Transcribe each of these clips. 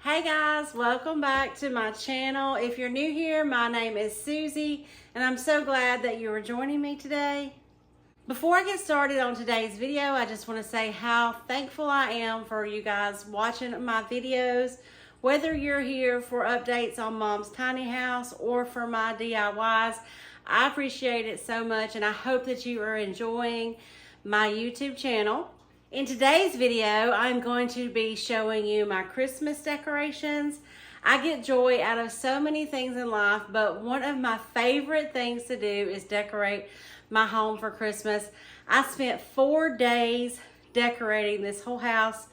Hey guys, welcome back to my channel. If you're new here, my name is Susie and I'm so glad that you are joining me today. Before I get started on today's video, I just want to say how thankful I am for you guys watching my videos. Whether you're here for updates on Mom's tiny house or for my DIYs, I appreciate it so much and I hope that you are enjoying my YouTube channel. In today's video, I'm going to be showing you my Christmas decorations. I get joy out of so many things in life, but one of my favorite things to do is decorate my home for Christmas. I spent 4 days decorating this whole house.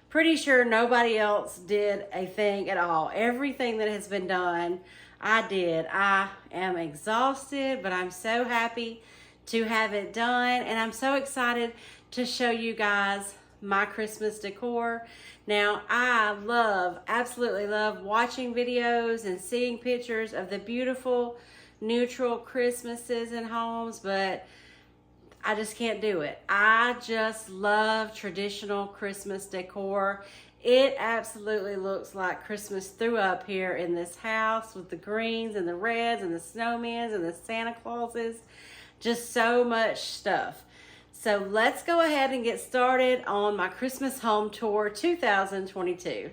Pretty sure nobody else did a thing at all. Everything that has been done, I did. I am exhausted, but I'm so happy to have it done, and I'm so excited to show you guys my Christmas decor. Now, I absolutely love watching videos and seeing pictures of the beautiful neutral Christmases in homes, but I just can't do it. I just love traditional Christmas decor. It absolutely looks like Christmas threw up here in this house with the greens and the reds and the snowmen and the Santa Clauses. Just so much stuff. So let's go ahead and get started on my Christmas home tour 2022.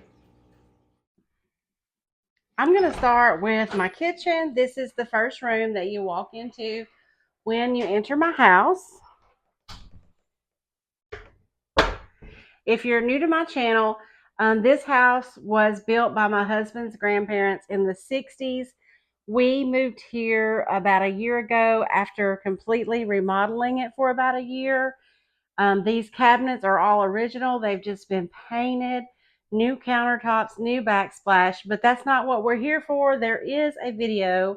I'm going to start with my kitchen. This is the first room that you walk into when you enter my house. If you're new to my channel, this house was built by my husband's grandparents in the 60s. We moved here about a year ago after completely remodeling it for about a year. These cabinets are all original. They've just been painted, new countertops, new backsplash, but that's not what we're here for. There is a video,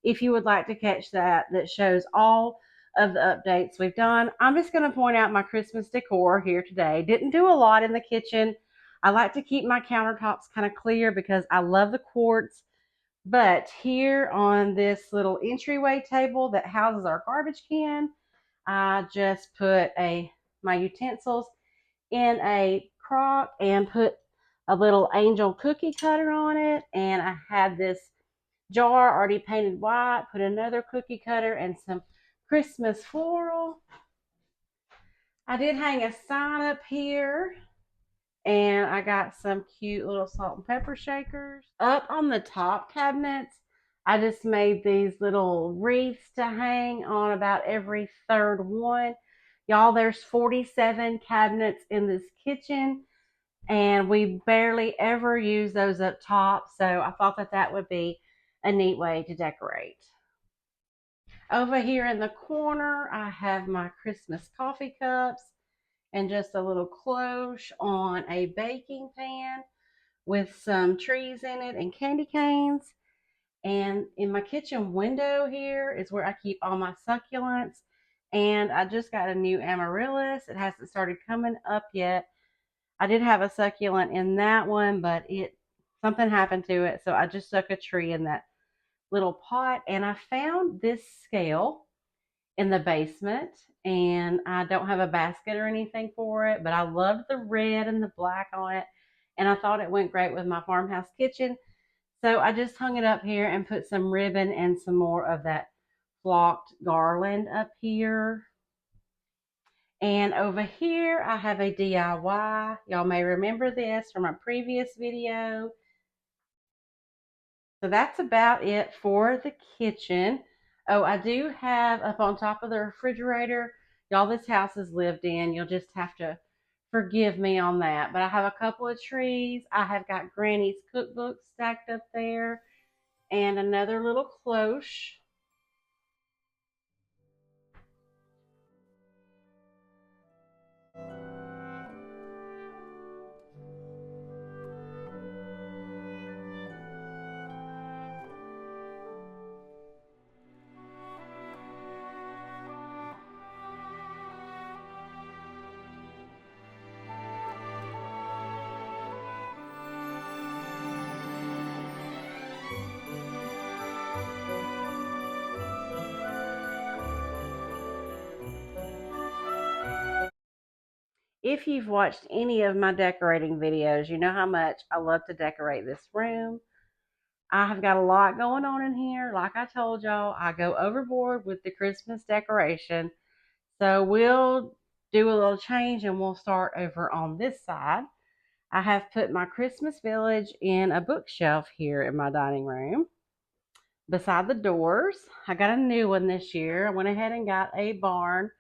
if you would like to catch that, that shows all of the updates we've done. I'm just going to point out my Christmas decor here today. Didn't do a lot in the kitchen. I like to keep my countertops kind of clear because I love the quartz. But here on this little entryway table that houses our garbage can, I just put my utensils in a crock and put a little angel cookie cutter on it. And I had this jar already painted white, put another cookie cutter and some Christmas floral. I did hang a sign up here, and I got some cute little salt and pepper shakers. Up on the top cabinets, I just made these little wreaths to hang on about every third one. Y'all, there's 47 cabinets in this kitchen, and we barely ever use those up top, so I thought that that would be a neat way to decorate. Over here in the corner, I have my Christmas coffee cups and just a little cloche on a baking pan with some trees in it and candy canes. And in my kitchen window here is where I keep all my succulents. And I just got a new amaryllis. It hasn't started coming up yet. I did have a succulent in that one, but something happened to it. So I just stuck a tree in that little pot. And I found this scale in the basement, and I don't have a basket or anything for it, but I loved the red and the black on it, and I thought it went great with my farmhouse kitchen. So I just hung it up here and put some ribbon and some more of that flocked garland up here. And over here I have a DIY. Y'all may remember this from a previous video. So that's about it for the kitchen. Oh, I do have up on top of the refrigerator, y'all, this house is lived in. You'll just have to forgive me on that. But I have a couple of trees. I have got Granny's cookbook stacked up there and another little cloche. If you've watched any of my decorating videos, you know how much I love to decorate this room. I have got a lot going on in here. Like I told y'all, I go overboard with the Christmas decoration. So we'll do a little change and we'll start over on this side. I have put my Christmas village in a bookshelf here in my dining room beside the doors. I got a new one this year. I went ahead and got a barn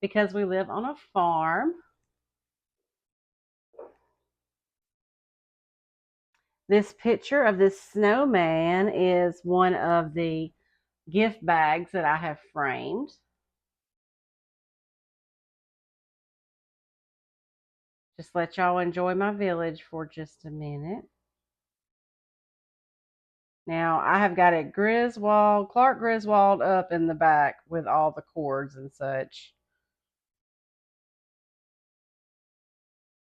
because we live on a farm. This picture of this snowman is one of the gift bags that I have framed. Just let y'all enjoy my village for just a minute. Now I have got it Clark Griswold up in the back with all the cords and such.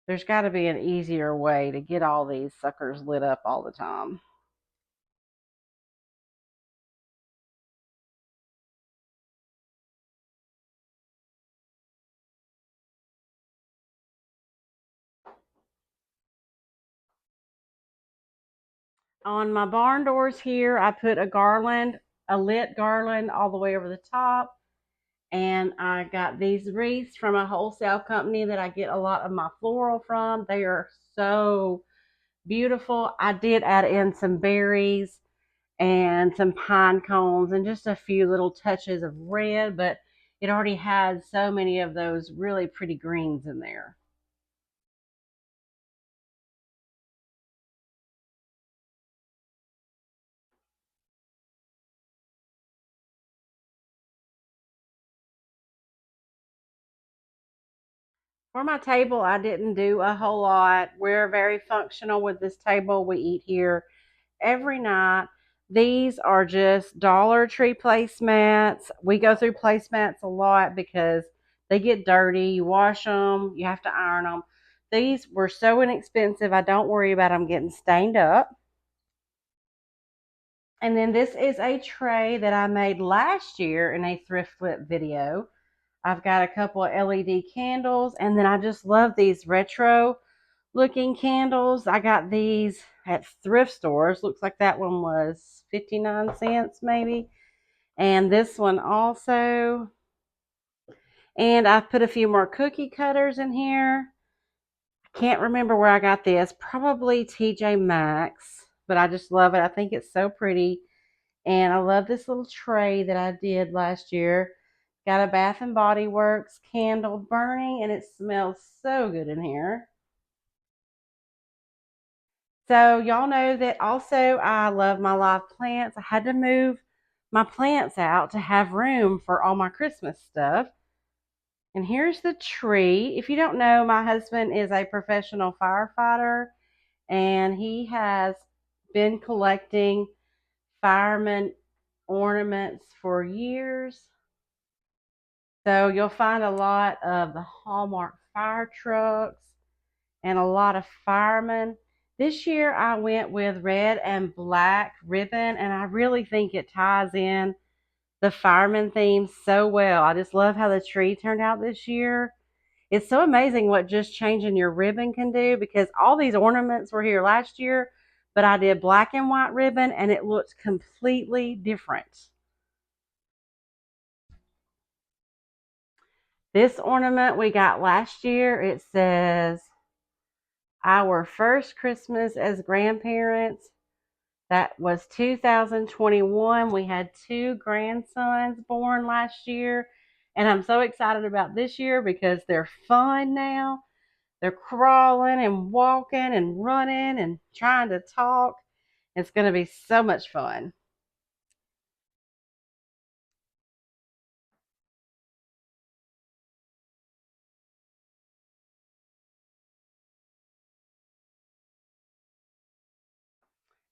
There's got to be an easier way to get all these suckers lit up all the time. On my barn doors here, I put a lit garland all the way over the top. And I got these wreaths from a wholesale company that I get a lot of my floral from. They are so beautiful. I did add in some berries and some pine cones and just a few little touches of red, but it already had so many of those really pretty greens in there. For my table, I didn't do a whole lot. We're very functional with this table. We eat here every night. These are just Dollar Tree placemats. We go through placemats a lot because they get dirty. You wash them, you have to iron them. These were so inexpensive, I don't worry about them getting stained up. And then this is a tray that I made last year in a thrift flip video. I've got a couple of LED candles, and then I just love these retro looking candles. I got these at thrift stores. Looks like that one was 59 cents maybe. And this one also. And I've put a few more cookie cutters in here. I can't remember where I got this. Probably TJ Maxx, but I just love it. I think it's so pretty. And I love this little tray that I did last year. Got a Bath and Body Works candle burning, and it smells so good in here. So y'all know that also I love my live plants. I had to move my plants out to have room for all my Christmas stuff. And here's the tree. If you don't know, my husband is a professional firefighter, and he has been collecting fireman ornaments for years. So you'll find a lot of the Hallmark fire trucks and a lot of firemen. This year I went with red and black ribbon, and I really think it ties in the fireman theme so well. I just love how the tree turned out this year. It's so amazing what just changing your ribbon can do, because all these ornaments were here last year, but I did black and white ribbon and it looks completely different. This ornament we got last year, it says, "Our first Christmas as grandparents." That was 2021. We had two grandsons born last year. And I'm so excited about this year because they're fun now. They're crawling and walking and running and trying to talk. It's going to be so much fun.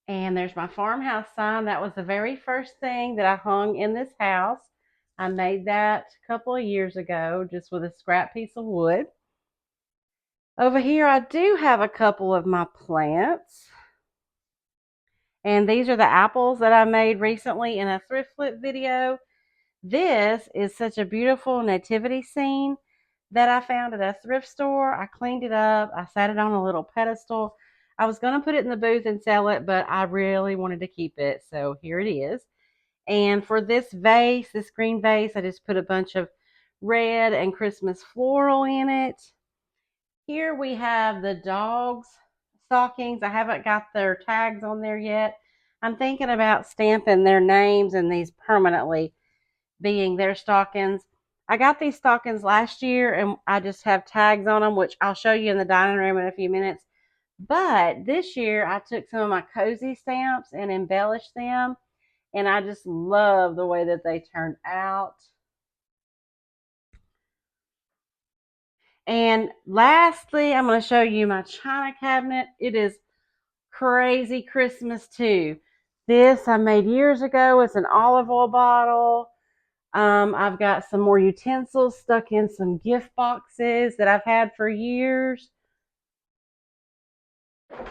And there's my farmhouse sign. That was the very first thing that I hung in this house. I made that a couple of years ago just with a scrap piece of wood. Over here, I do have a couple of my plants. And these are the apples that I made recently in a thrift flip video. This is such a beautiful nativity scene. that I found at a thrift store. I cleaned it up. I sat it on a little pedestal. I was going to put it in the booth and sell it, but I really wanted to keep it. So here it is. And for this vase, this green vase, I just put a bunch of red and Christmas floral in it. Here we have the dogs' stockings. I haven't got their tags on there yet. I'm thinking about stamping their names and these permanently being their stockings. I got these stockings last year and I just have tags on them, which I'll show you in the dining room in a few minutes. But this year I took some of my cozy stamps and embellished them, and I just love the way that they turned out. And lastly, I'm going to show you my china cabinet. It is crazy Christmas too. This I made years ago. It's an olive oil bottle. I've got some more utensils stuck in some gift boxes that I've had for years.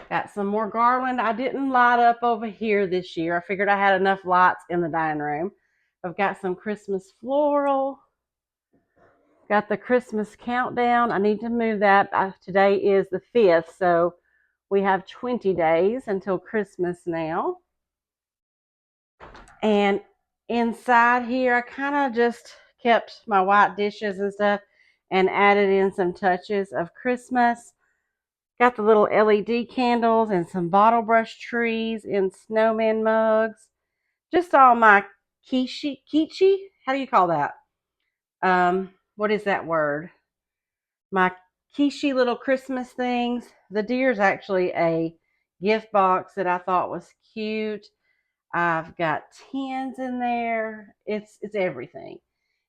Got some more garland. I didn't light up over here this year. I figured I had enough lights in the dining room. I've got some Christmas floral. Got the Christmas countdown. I need to move that. Today is the 5th, so we have 20 days until Christmas now. And inside here, I kind of just kept my white dishes and stuff and added in some touches of Christmas. Got the little LED candles and some bottle brush trees in snowman mugs. Just all my kichi? How do you call that? What is that word? My quiche little Christmas things. The deer's actually a gift box that I thought was cute. I've got tins in there. It's everything.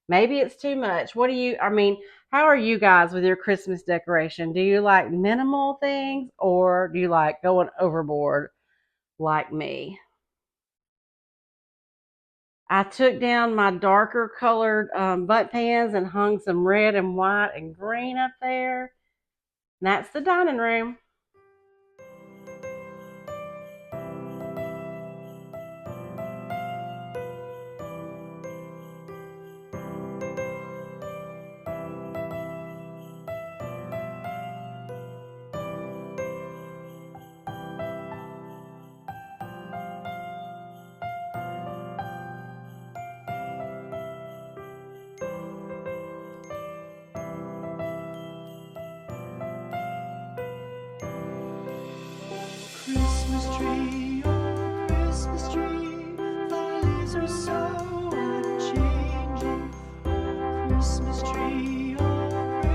Maybe it's too much. How are you guys with your Christmas decoration? Do you like minimal things or do you like going overboard like me? I took down my darker colored butt pans and hung some red and white and green up there. And that's the dining room. Christmas tree, oh Christmas tree, thy leaves are so unchanging. Oh Christmas tree, thy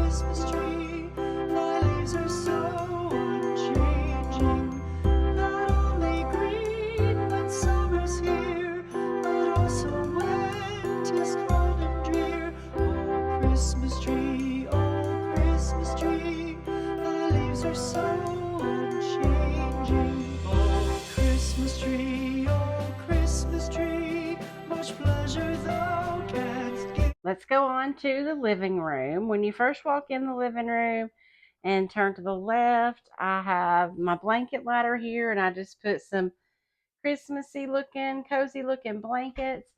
leaves are so unchanging. Not only green when summer's here, but also when 'tis cold and drear. Oh Christmas tree, thy leaves are so unchanging. Christmas tree, much pleasure thou canst give. Let's go on to the living room. When you first walk in the living room and turn to the left, I have my blanket ladder here, and I just put some Christmassy looking, cozy looking blankets.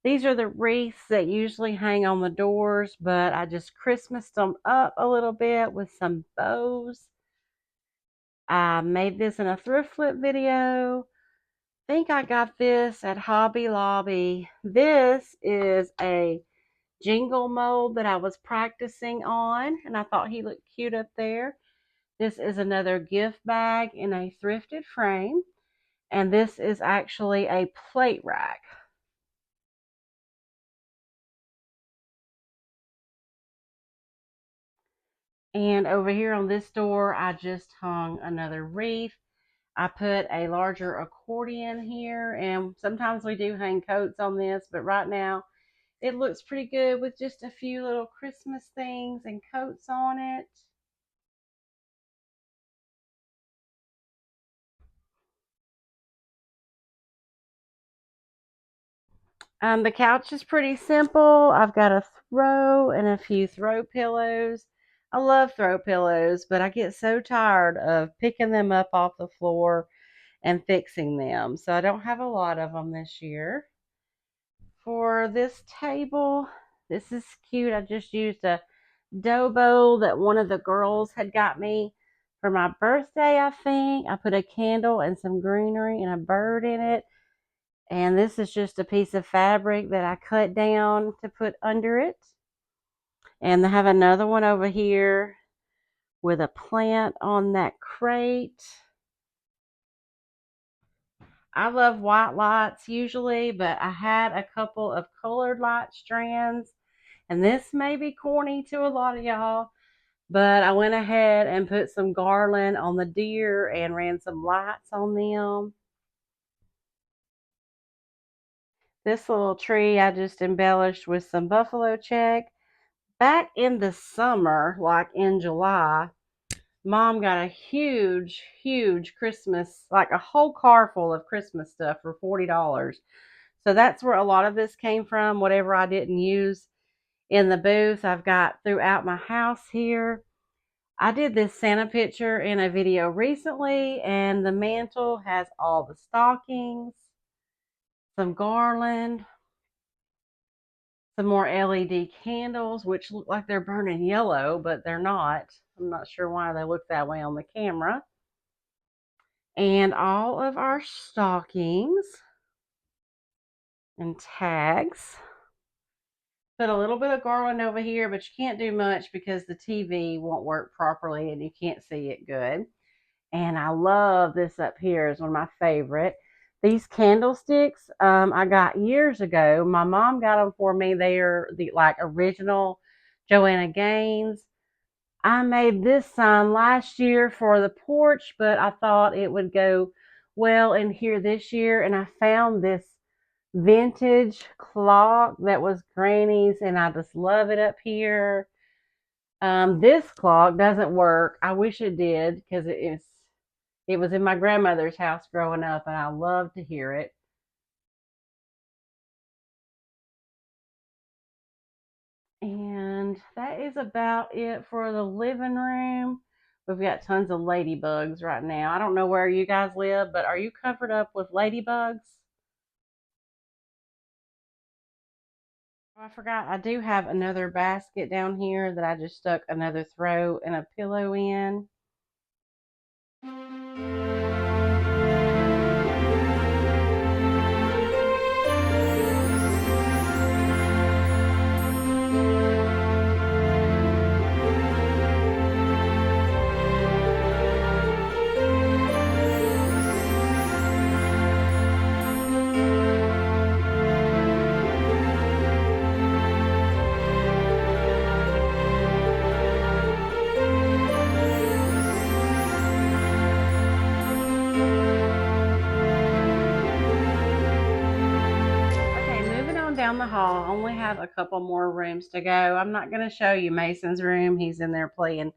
These are the wreaths that usually hang on the doors, but I just Christmased them up a little bit with some bows. I made this in a thrift flip video. I think I got this at Hobby Lobby. This is a jingle mold that I was practicing on, and I thought he looked cute up there. This is another gift bag in a thrifted frame, and this is actually a plate rack. And over here on this door, I just hung another wreath. I put a larger accordion here, and sometimes we do hang coats on this, but right now it looks pretty good with just a few little Christmas things and coats on it. The couch is pretty simple. I've got a throw and a few throw pillows. I love throw pillows, but I get so tired of picking them up off the floor and fixing them. So I don't have a lot of them this year. For this table, this is cute. I just used a dough bowl that one of the girls had got me for my birthday, I think. I put a candle and some greenery and a bird in it. And this is just a piece of fabric that I cut down to put under it. And I have another one over here with a plant on that crate. I love white lights usually, but I had a couple of colored light strands. And this may be corny to a lot of y'all, but I went ahead and put some garland on the deer and ran some lights on them. This little tree I just embellished with some buffalo check. Back in the summer, like in July, Mom got a huge Christmas, like a whole car full of Christmas stuff for $40. So that's where a lot of this came from, whatever I didn't use in the booth. I've got throughout my house here. I did this Santa picture in a video recently, and the mantle has all the stockings, some garland, some more LED candles, which look like they're burning yellow, but they're not. I'm not sure why they look that way on the camera. And all of our stockings and tags. Put a little bit of garland over here, but you can't do much because the TV won't work properly and you can't see it good. And I love this up here. It's one of my favorite. These candlesticks I got years ago. My mom got them for me. They are the like original Joanna Gaines. I made this sign last year for the porch, but I thought it would go well in here this year. And I found this vintage clock that was Granny's, and I just love it up here. This clock doesn't work. I wish it did because it was in my grandmother's house growing up, and I love to hear it. And that is about it for the living room. We've got tons of ladybugs right now. I don't know where you guys live, but are you covered up with ladybugs? Oh, I forgot, I do have another basket down here that I just stuck another throw and a pillow in. Down the hall. I only have a couple more rooms to go. I'm not going to show you Mason's room. He's in there playing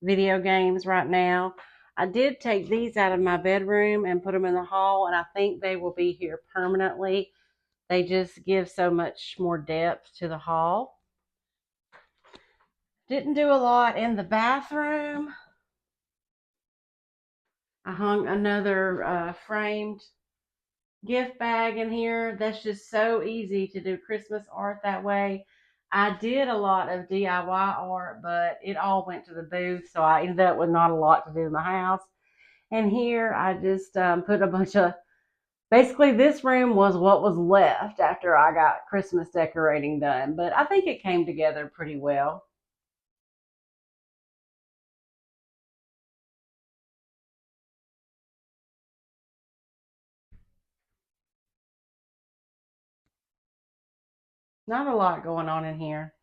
video games right now. I did take these out of my bedroom and put them in the hall, and I think they will be here permanently. They just give so much more depth to the hall. Didn't do a lot in the bathroom. I hung another framed gift bag in here. That's just so easy to do Christmas art that way. I did a lot of DIY art, but it all went to the booth, so I ended up with not a lot to do in my house. And here I just put a bunch of, basically this room was what was left after I got Christmas decorating done, but I think it came together pretty well. Not a lot going on in here.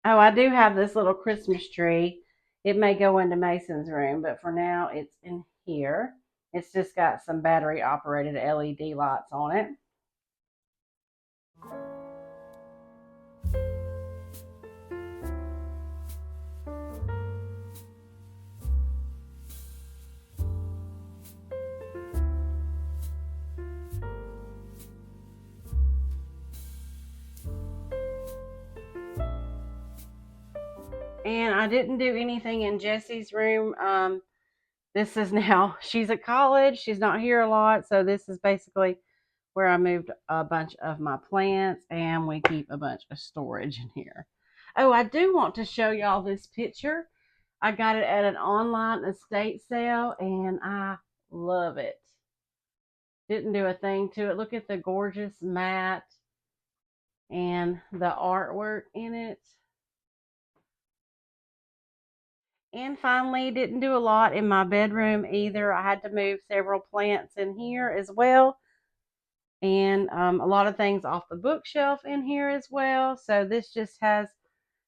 Oh, I do have this little Christmas tree. It may go into Mason's room, but for now it's in here. It's just got some battery operated LED lights on it. And I didn't do anything in Jessie's room. This is now, she's at college. She's not here a lot. So this is basically where I moved a bunch of my plants, and we keep a bunch of storage in here. Oh, I do want to show y'all this picture. I got it at an online estate sale and I love it. Didn't do a thing to it. Look at the gorgeous mat and the artwork in it. And finally, didn't do a lot in my bedroom either. I had to move several plants in here as well. And a lot of things off the bookshelf in here as well. So this just has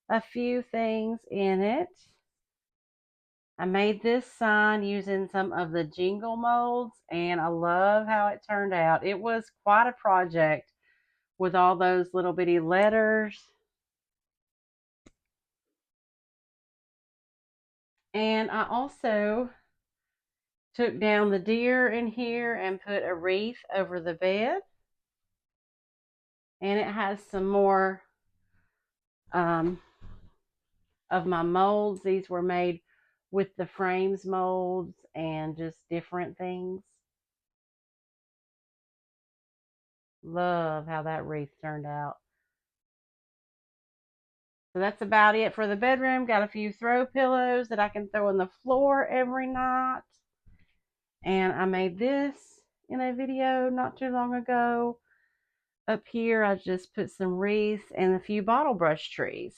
a few things in it. I made this sign using some of the jingle molds and I love how it turned out. It was quite a project with all those little bitty letters. And I also took down the deer in here and put a wreath over the bed. And it has some more um, of my molds. These were made with the frames molds and just different things. Love how that wreath turned out. So that's about it for the bedroom. Got a few throw pillows that I can throw on the floor every night. And I made this in a video not too long ago. Up here, I just put some wreaths and a few bottle brush trees.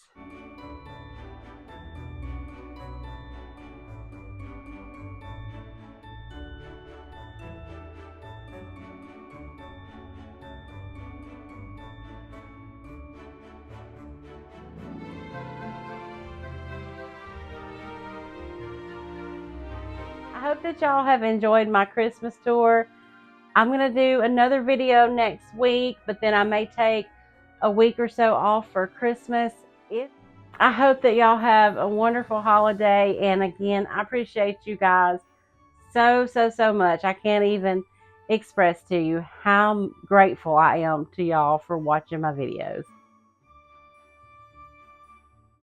I hope that y'all have enjoyed my Christmas tour. I'm going to do another video next week, but then I may take a week or so off for Christmas. I hope that y'all have a wonderful holiday. And again, I appreciate you guys so much. I can't even express to you how grateful I am to y'all for watching my videos.